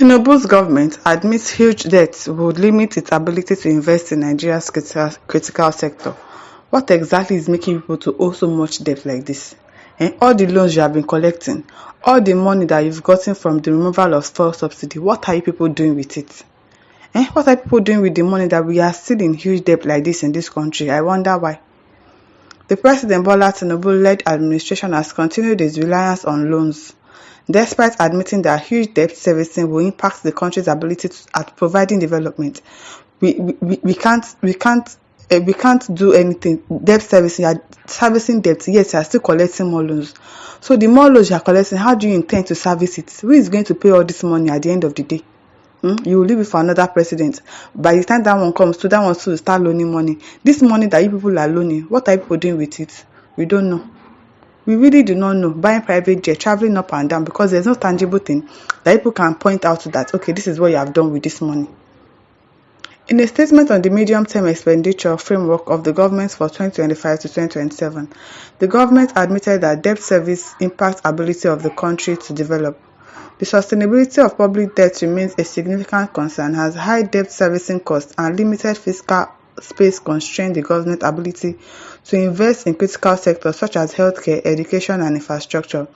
Tinubu's government admits huge debt would limit its ability to invest in Nigeria's critical sector. What exactly is making people to owe so much debt like this? All the loans you have been collecting, all the money that you've gotten from the removal of fuel subsidy, what are you people doing with it? What are people doing with the money that we are still in huge debt like this in this country? I wonder why. The President Bola Tinubu-led administration has continued its reliance on loans, despite admitting that huge debt servicing will impact the country's ability at providing development. We can't do anything. Debt servicing, you are servicing debt, yes, you are still collecting more loans. So the more loans you are collecting, how do you intend to service it? Who is going to pay all this money at the end of the day? You will leave it for another president. By the time that one comes to, that one too will start loaning money. This money that you people are loaning, what are people doing with it? We don't know. We really do not know. Buying private jet, traveling up and down, because there's no tangible thing that people can point out to that, okay, this is what you have done with this money. In a statement on the medium-term expenditure framework of the government for 2025 to 2027, the government admitted that debt service impacts ability of the country to develop. The sustainability of public debt remains a significant concern as high debt servicing costs and limited fiscal space constrain the government's ability to invest in critical sectors such as healthcare, education, and infrastructure.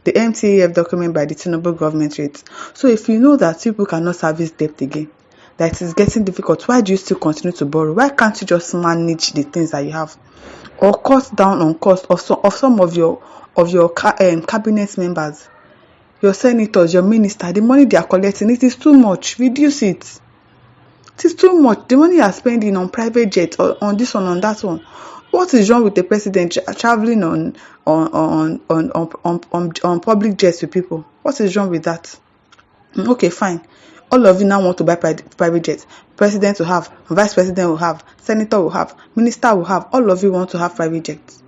The MTEF document by the Tinubu government reads. So if you know that people cannot service debt again, that it is getting difficult, why do you still continue to borrow? Why can't you just manage the things that you have, or cut down on cost of some of your cabinet members, your senators, your minister? The money they are collecting, it is too much. Reduce it. It is too much. The money you are spending on private jets, or on this one, on that one. What is wrong with the president traveling on public jets with people? What is wrong with that? Okay, fine. All of you now want to buy private jets. President will have, vice president will have, senator will have, minister will have. All of you want to have private jets.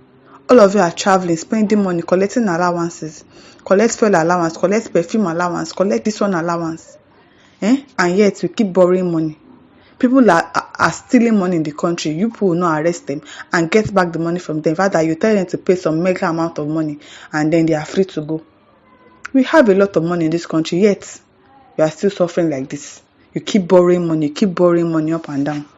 All of you are traveling, spending money, collecting allowances, collect fuel allowance, collect perfume allowance, collect this one allowance. And yet we keep borrowing money. People are stealing money in the country. You people will not arrest them and get back the money from them. Rather, you tell them to pay some mega amount of money and then they are free to go. We have a lot of money in this country, yet you are still suffering like this. You keep borrowing money up and down.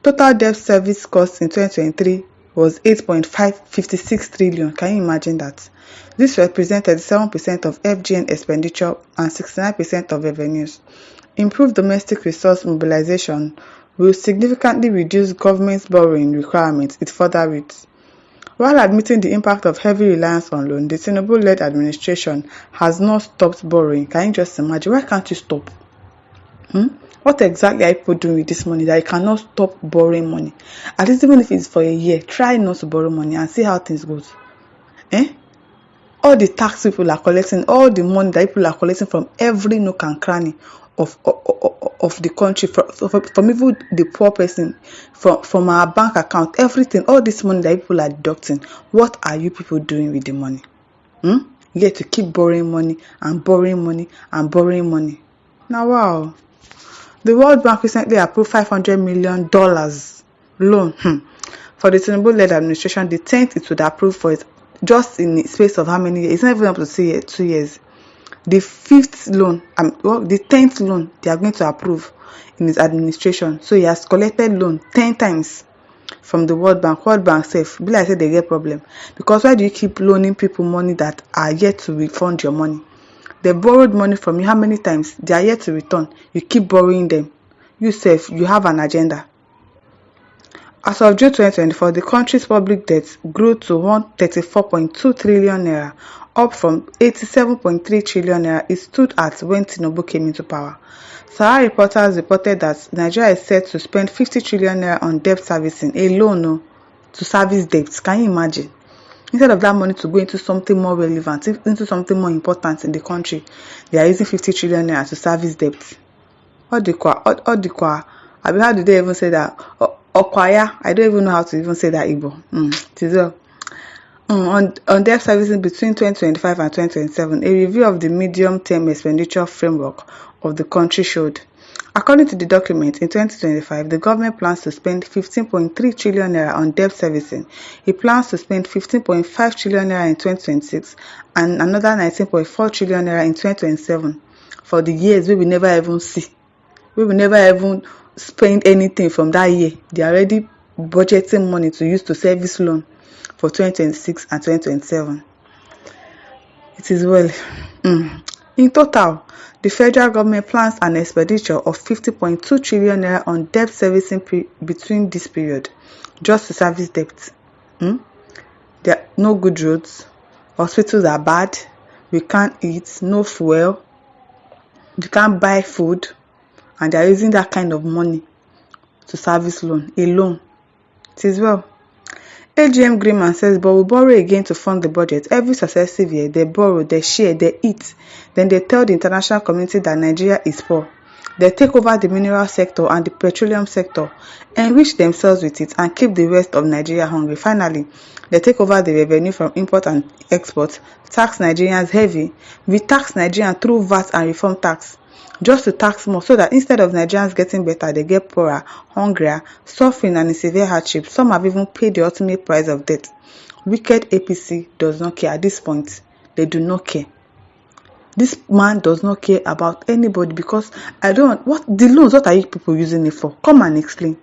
Total debt service cost in 2023 was 8.56 trillion. Can you imagine that? This represented 7% of FGN expenditure and 69% of revenues. Improved domestic resource mobilization will significantly reduce government's borrowing requirements, it further reads. While admitting the impact of heavy reliance on loan, the Tinubu-led administration has not stopped borrowing. Can you just imagine? Why can't you stop? What exactly are people doing with this money that you cannot stop borrowing money? At least even if it's for a year, try not to borrow money and see how things goes. All the tax people are collecting, all the money that people are collecting from every nook and cranny of the country, from even the poor person, from our bank account, everything, all this money that people are deducting. What are you people doing with the money? Yet to keep borrowing money and borrowing money and borrowing money. Now, wow. The World Bank recently approved $500 million loan for the Tinubu-led administration, the 10th it would approve for it, just in the space of how many years? It's not even up to 2 years. The 5th loan, the 10th loan they are going to approve in his administration. So he has collected loan 10 times from the World Bank. World Bank safe. Be like I said, they get problem. Because why do you keep loaning people money that are yet to refund your money? They borrowed money from you how many times? They are yet to return. You keep borrowing them. You safe, you have an agenda. As of June 2024, the country's public debt grew to 134.2 trillion naira, up from 87.3 trillion naira it stood at when Tinubu came into power. Sahara reporters reported that Nigeria is set to spend 50 trillion naira on debt servicing alone to service debts. Can you imagine? Instead of that money to go into something more relevant, into something more important in the country, they are using 50 trillion naira to service debt. How do they even say that? Okwaya, I don't even know how to even say that Igbo. On debt servicing between 2025 and 2027, a review of the medium-term expenditure framework of the country showed. According to the document, in 2025, the government plans to spend 15.3 trillion naira on debt servicing. It plans to spend 15.5 trillion naira in 2026 and another 19.4 trillion naira in 2027. for the years we will never even see. We will never even spend anything from that year. They are already budgeting money to use to service loan for 2026 and 2027. It is well. In total, the federal government plans an expenditure of 50.2 trillion naira on debt servicing between this period, just to service debt. There are no good roads, hospitals are bad, we can't eat, no fuel, you can't buy food, and they are using that kind of money to service loan alone. It is well. AGM Greenman says, but we borrow again to fund the budget. Every successive year, they borrow, they share, they eat. Then they tell the international community that Nigeria is poor. They take over the mineral sector and the petroleum sector, enrich themselves with it, and keep the rest of Nigeria hungry. Finally, they take over the revenue from import and export, tax Nigerians heavy. We tax Nigerians through VAT and reform tax, just to tax more, so that instead of Nigerians getting better, they get poorer, hungrier, suffering, and in severe hardship. Some have even paid the ultimate price of death. Wicked APC does not care at this point. They do not care. This man does not care about anybody, because what the loans, what are you people using it for? Come and explain.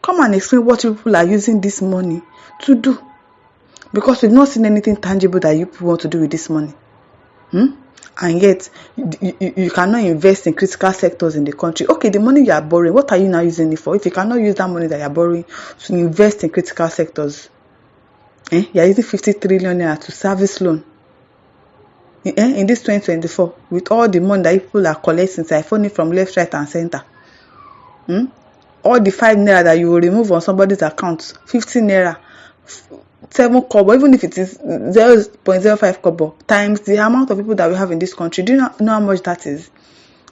Come and explain what you people are using this money to do. Because we've not seen anything tangible that you people want to do with this money. And yet, you cannot invest in critical sectors in the country. Okay, the money you are borrowing, what are you now using it for? If you cannot use that money that you are borrowing to invest in critical sectors, you are using 50 trillion naira to service loan. In this 2024, with all the money that people are collecting, siphoning from left, right, and center. All the 5 naira that you will remove on somebody's account, 15 naira, 7 kobo, even if it is 0.05 kobo, times the amount of people that we have in this country. Do you know how much that is?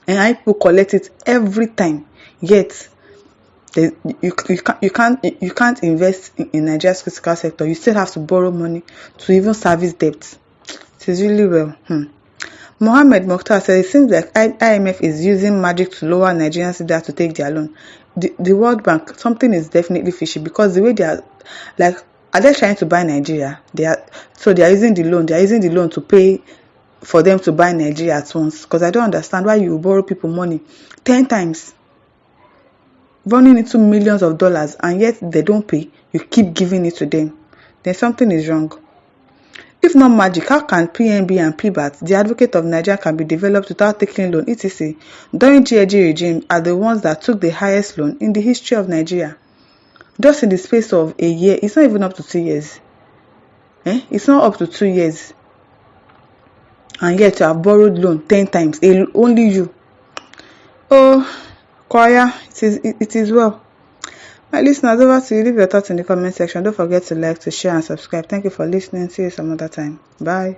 And people collect it every time. Yet, you can't invest in Nigeria's critical sector. You still have to borrow money to even service debt. It is really well. Mohammed Mokhtar says it seems like IMF is using magic to lower Nigerians' debt to take their loan. The World Bank, something is definitely fishy, because the way they are, are they trying to buy Nigeria? They are using the loan. They are using the loan to pay for them to buy Nigeria at once. Because I don't understand why you borrow people money 10 times, running into millions of dollars, and yet they don't pay. You keep giving it to them. Then something is wrong. If not magic, how can PNB and PBAT, the advocate of Nigeria, can be developed without taking loan, etc.? During GAG regime are the ones that took the highest loan in the history of Nigeria. Just in the space of a year, it's not even up to 2 years. It's not up to 2 years. And yet you have borrowed loan 10 times. Only you. Oh, choir, it is well. My listeners, over to you. Leave your thoughts in the comment section. Don't forget to like, to share, and subscribe. Thank you for listening. See you some other time. Bye.